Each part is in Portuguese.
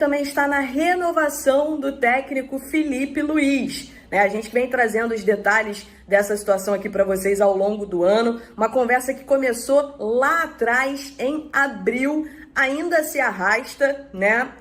também está na renovação do técnico Felipe Luiz. A gente vem trazendo os detalhes dessa situação aqui para vocês ao longo do ano. Uma conversa que começou lá atrás, em abril, ainda se arrasta, né?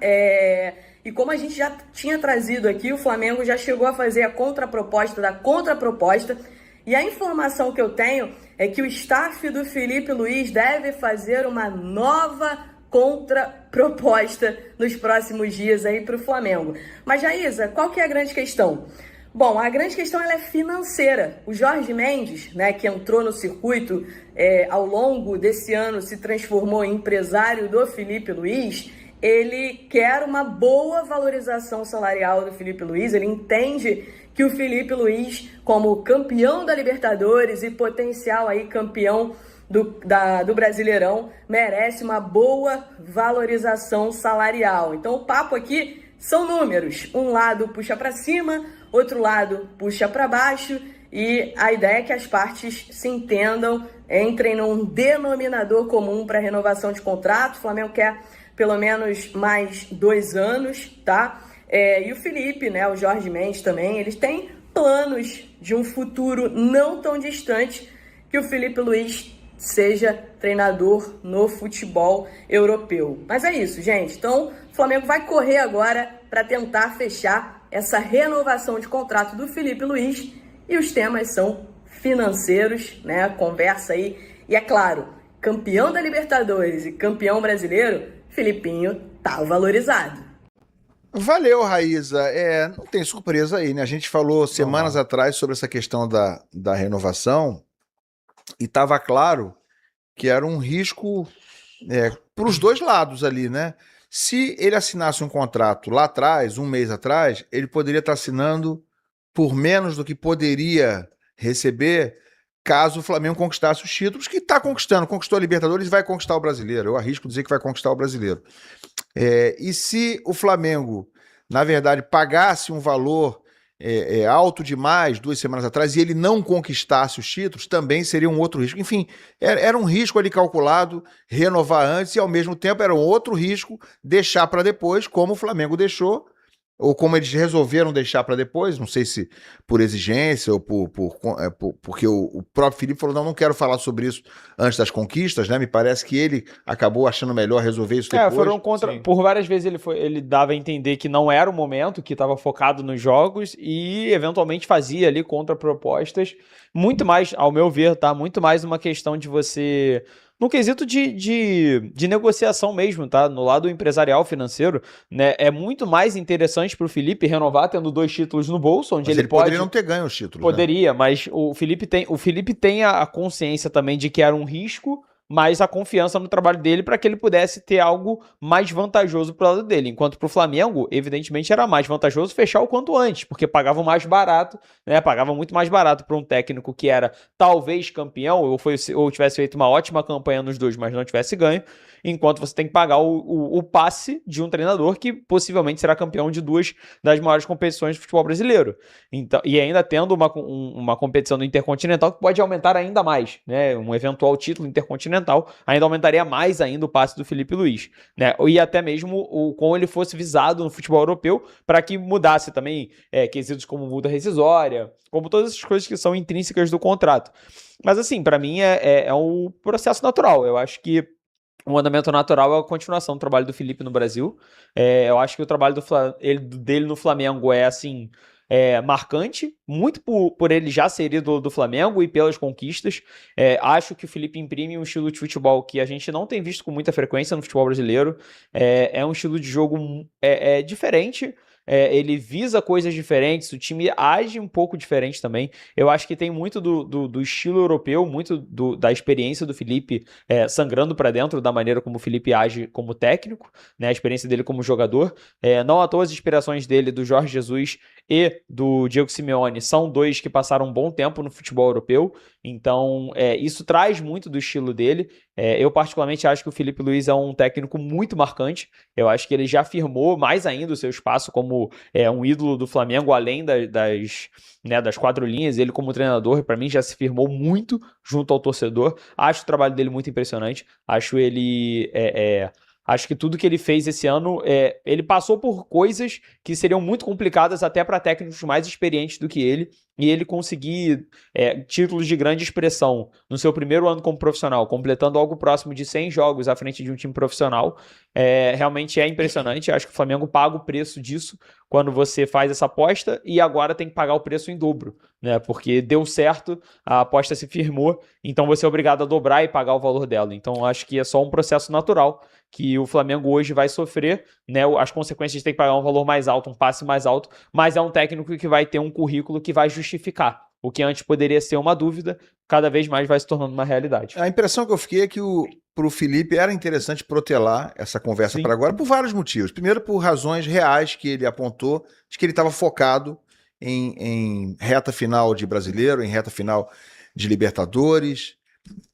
E como a gente já tinha trazido aqui, o Flamengo já chegou a fazer a contraproposta da contraproposta. E a informação que eu tenho é que o staff do Felipe Luiz deve fazer uma nova contraproposta nos próximos dias aí para o Flamengo. Mas, Jaísa, qual que é a grande questão? Bom, a grande questão ela é financeira. O Jorge Mendes, né, que entrou no circuito ao longo desse ano, se transformou em empresário do Felipe Luiz, ele quer uma boa valorização salarial do Felipe Luiz, ele entende que o Felipe Luiz, como campeão da Libertadores e potencial aí campeão do Brasileirão, merece uma boa valorização salarial. Então o papo aqui são números. Um lado puxa para cima, outro lado puxa para baixo, e a ideia é que as partes se entendam, entrem num denominador comum para renovação de contrato. O Flamengo quer pelo menos mais 2 anos, tá? E o Felipe, né, o Jorge Mendes também, eles têm planos de um futuro não tão distante que o Felipe Luiz seja treinador no futebol europeu. Mas é isso, gente. Então, o Flamengo vai correr agora para tentar fechar essa renovação de contrato do Felipe Luiz, e os temas são financeiros, né? Conversa aí. E é claro, campeão da Libertadores e campeão brasileiro, Filipinho tá valorizado. Valeu, Raíza. Não tem surpresa aí, né? A gente falou semanas atrás sobre essa questão da renovação e estava claro que era um risco para os dois lados ali, né? Se ele assinasse um contrato lá atrás, um mês atrás, ele poderia estar assinando por menos do que poderia receber caso o Flamengo conquistasse os títulos, que está conquistando. Conquistou a Libertadores e vai conquistar o Brasileiro. Eu arrisco dizer que vai conquistar o Brasileiro. E se o Flamengo, na verdade, pagasse um valor alto demais 2 semanas atrás e ele não conquistasse os títulos, também seria um outro risco. Enfim, era um risco ali calculado, renovar antes, e ao mesmo tempo era um outro risco deixar para depois, como o Flamengo deixou, ou como eles resolveram deixar para depois, não sei se por exigência ou porque o próprio Felipe falou, não quero falar sobre isso antes das conquistas, né? Me parece que ele acabou achando melhor resolver isso depois. Por várias vezes ele dava a entender que não era o momento, que estava focado nos jogos e eventualmente fazia ali contrapropostas, muito mais, ao meu ver, tá? Muito mais uma questão de você... No quesito de negociação mesmo, tá? No lado empresarial financeiro, né? É muito mais interessante para o Felipe renovar tendo 2 títulos no bolso, onde ele pode... poderia não ter ganho os títulos. Poderia, né? Mas o Felipe tem a consciência também de que era um risco, mas a confiança no trabalho dele para que ele pudesse ter algo mais vantajoso pro lado dele. Enquanto pro Flamengo, evidentemente, era mais vantajoso fechar o quanto antes, porque pagavam mais barato, né? Pagava muito mais barato para um técnico que era talvez campeão, ou tivesse feito uma ótima campanha nos 2, mas não tivesse ganho, enquanto você tem que pagar o passe de um treinador que possivelmente será campeão de 2 das maiores competições do futebol brasileiro. Então, e ainda tendo uma competição do Intercontinental que pode aumentar ainda mais, né? Um eventual título intercontinental ainda aumentaria mais ainda o passe do Felipe Luiz, né? E até mesmo como ele fosse visado no futebol europeu, para que mudasse também quesitos como multa rescisória, como todas essas coisas que são intrínsecas do contrato. Mas assim, para mim é um processo natural. Eu acho que o andamento natural é a continuação do trabalho do Felipe no Brasil. Eu acho que o trabalho dele no Flamengo é assim... marcante, muito por ele já ser ídolo do Flamengo e pelas conquistas. Acho que o Felipe imprime um estilo de futebol que a gente não tem visto com muita frequência no futebol brasileiro. É um estilo de jogo diferente. Ele visa coisas diferentes, o time age um pouco diferente também. Eu acho que tem muito do estilo europeu, muito da experiência do Felipe sangrando para dentro da maneira como o Felipe age como técnico, né? A experiência dele como jogador. Não à toa as inspirações dele, do Jorge Jesus e do Diego Simeone, são 2 que passaram um bom tempo no futebol europeu. Então, isso traz muito do estilo dele. Eu particularmente acho que o Felipe Luiz é um técnico muito marcante. Eu acho que ele já firmou mais ainda o seu espaço como um ídolo do Flamengo, além das 4 linhas. Ele como treinador, para mim, já se firmou muito junto ao torcedor. Acho o trabalho dele muito impressionante. Acho ele Acho que tudo que ele fez esse ano, ele passou por coisas que seriam muito complicadas até para técnicos mais experientes do que ele, e ele conseguir títulos de grande expressão no seu primeiro ano como profissional, completando algo próximo de 100 jogos à frente de um time profissional, realmente é impressionante. Acho que o Flamengo paga o preço disso quando você faz essa aposta, e agora tem que pagar o preço em dobro, né? Porque deu certo, a aposta se firmou, então você é obrigado a dobrar e pagar o valor dela. Então acho que é só um processo natural que o Flamengo hoje vai sofrer, né? As consequências de ter que pagar um valor mais alto, um passe mais alto, mas é um técnico que vai ter um currículo que vai justificar. O que antes poderia ser uma dúvida, cada vez mais vai se tornando uma realidade. A impressão que eu fiquei é que para o Felipe era interessante protelar essa conversa para agora por vários motivos. Primeiro, por razões reais que ele apontou, de que ele estava focado em reta final de Brasileiro, em reta final de Libertadores,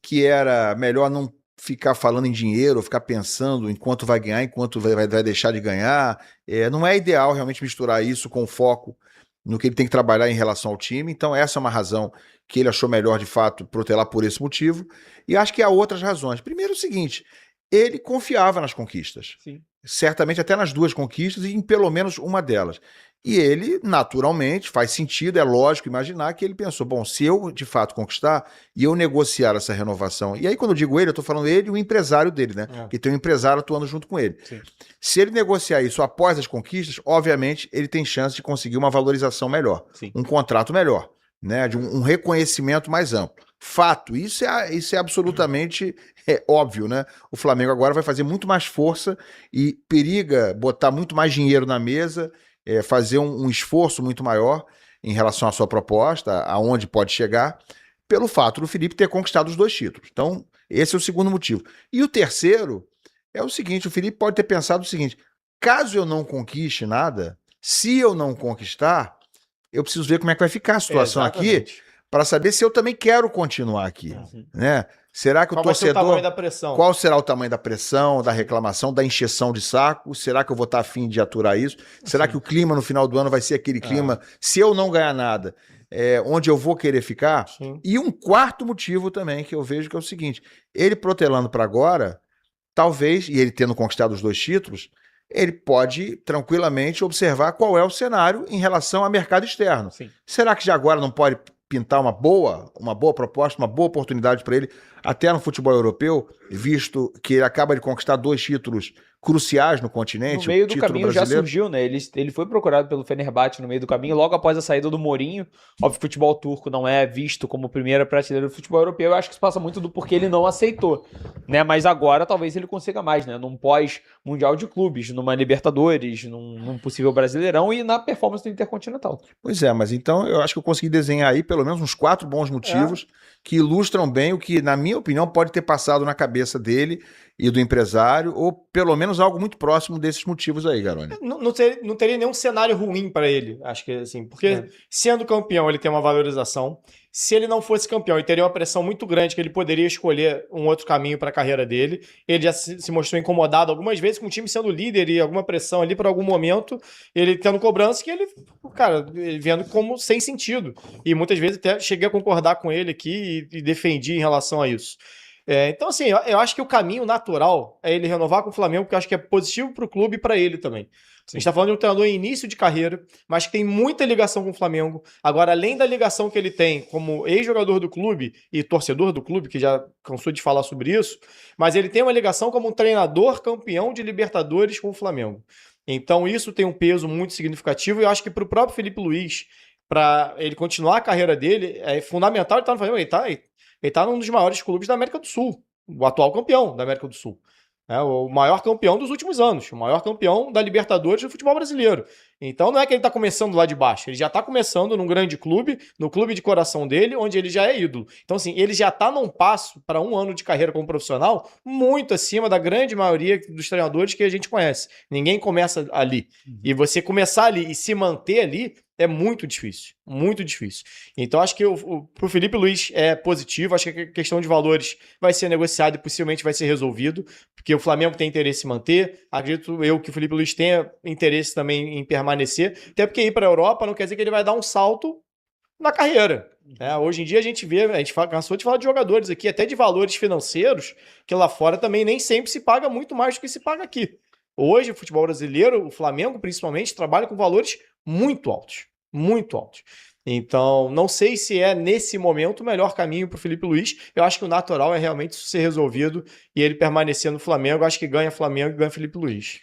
que era melhor não ficar falando em dinheiro, ficar pensando em quanto vai ganhar, em quanto vai deixar de ganhar. Não é ideal realmente misturar isso com foco no que ele tem que trabalhar em relação ao time. Então essa é uma razão que ele achou melhor, de fato, protelar por esse motivo. E acho que há outras razões. Primeiro o seguinte, ele confiava nas conquistas. Sim. Certamente até nas duas conquistas e em pelo menos uma delas. E ele, naturalmente, faz sentido, é lógico imaginar que ele pensou, bom, se eu de fato conquistar e eu negociar essa renovação, e aí quando eu digo ele, eu estou falando ele e o empresário dele, né? Que tem um empresário atuando junto com ele. Sim. Se ele negociar isso após as conquistas, obviamente ele tem chance de conseguir uma valorização melhor, Sim. um contrato melhor, né? De um reconhecimento mais amplo. Fato, isso é absolutamente óbvio, né? O Flamengo agora vai fazer muito mais força e periga botar muito mais dinheiro na mesa, fazer um esforço muito maior em relação à sua proposta, aonde pode chegar, pelo fato do Felipe ter conquistado os 2 títulos. Então, esse é o segundo motivo. E o terceiro é o seguinte, o Felipe pode ter pensado o seguinte, caso eu não conquiste nada, se eu não conquistar, eu preciso ver como é que vai ficar a situação aqui, para saber se eu também quero continuar aqui, né? Será que o torcedor... Qual vai ser o tamanho da pressão? Qual será o tamanho da pressão, da reclamação, da encheção de saco? Será que eu vou estar afim de aturar isso? Será que o clima no final do ano vai ser aquele clima, se eu não ganhar nada, onde eu vou querer ficar? Sim. E um quarto motivo também que eu vejo que é o seguinte, ele protelando para agora, talvez, e ele tendo conquistado os 2 títulos, ele pode tranquilamente observar qual é o cenário em relação ao mercado externo. Sim. Será que já agora não pode pintar uma boa proposta, uma boa oportunidade para ele, até no futebol europeu, visto que ele acaba de conquistar 2 títulos cruciais no continente? No meio do título caminho brasileiro. já surgiu, né? Ele foi procurado pelo Fenerbahçe no meio do caminho, logo após a saída do Mourinho. Óbvio, o futebol turco não é visto como primeira prateleira do futebol europeu. Eu acho que isso passa muito do porquê ele não aceitou, né? Mas agora talvez ele consiga mais, né? Num pós-mundial de clubes, numa Libertadores, num possível Brasileirão e na performance do Intercontinental. Pois é, mas então eu acho que eu consegui desenhar aí pelo menos uns 4 bons motivos que ilustram bem o que, na minha opinião, pode ter passado na cabeça dele e do empresário, ou pelo menos algo muito próximo desses motivos aí, Garoni. Não teria nenhum cenário ruim para ele, acho que assim, porque sendo campeão ele tem uma valorização. Se ele não fosse campeão, ele teria uma pressão muito grande que ele poderia escolher um outro caminho para a carreira dele. Ele já se mostrou incomodado algumas vezes com o time sendo líder e alguma pressão ali por algum momento, ele tendo cobrança que ele, cara, vendo como sem sentido. E muitas vezes até cheguei a concordar com ele aqui e defendi em relação a isso. Então, assim, eu acho que o caminho natural é ele renovar com o Flamengo, porque eu acho que é positivo para o clube e para ele também. A gente está falando de um treinador em início de carreira, mas que tem muita ligação com o Flamengo. Agora, além da ligação que ele tem como ex-jogador do clube e torcedor do clube, que já cansou de falar sobre isso, mas ele tem uma ligação como um treinador campeão de Libertadores com o Flamengo. Então, isso tem um peso muito significativo e eu acho que para o próprio Felipe Luiz, para ele continuar a carreira dele, é fundamental ele estar no Flamengo. Ele está num dos maiores clubes da América do Sul, o atual campeão da América do Sul. O maior campeão dos últimos anos, o maior campeão da Libertadores do futebol brasileiro. Então não é que ele está começando lá de baixo, ele já está começando num grande clube, no clube de coração dele, onde ele já é ídolo. Então assim, ele já está num passo para um ano de carreira como profissional muito acima da grande maioria dos treinadores que a gente conhece. Ninguém começa ali. E você começar ali e se manter ali é muito difícil, muito difícil. Então acho que pro Felipe Luiz é positivo, acho que a questão de valores vai ser negociada e possivelmente vai ser resolvido, porque o Flamengo tem interesse em manter, acredito eu que o Felipe Luiz tenha interesse também em permanecer, até porque ir para a Europa não quer dizer que ele vai dar um salto na carreira. Hoje em dia a gente cansou de falar de jogadores aqui, até de valores financeiros, que lá fora também nem sempre se paga muito mais do que se paga aqui. Hoje, o futebol brasileiro, o Flamengo principalmente, trabalha com valores muito altos. Muito altos. Então, não sei se é nesse momento o melhor caminho para o Felipe Luiz. Eu acho que o natural é realmente isso ser resolvido e ele permanecer no Flamengo. Eu acho que ganha Flamengo e ganha Felipe Luiz.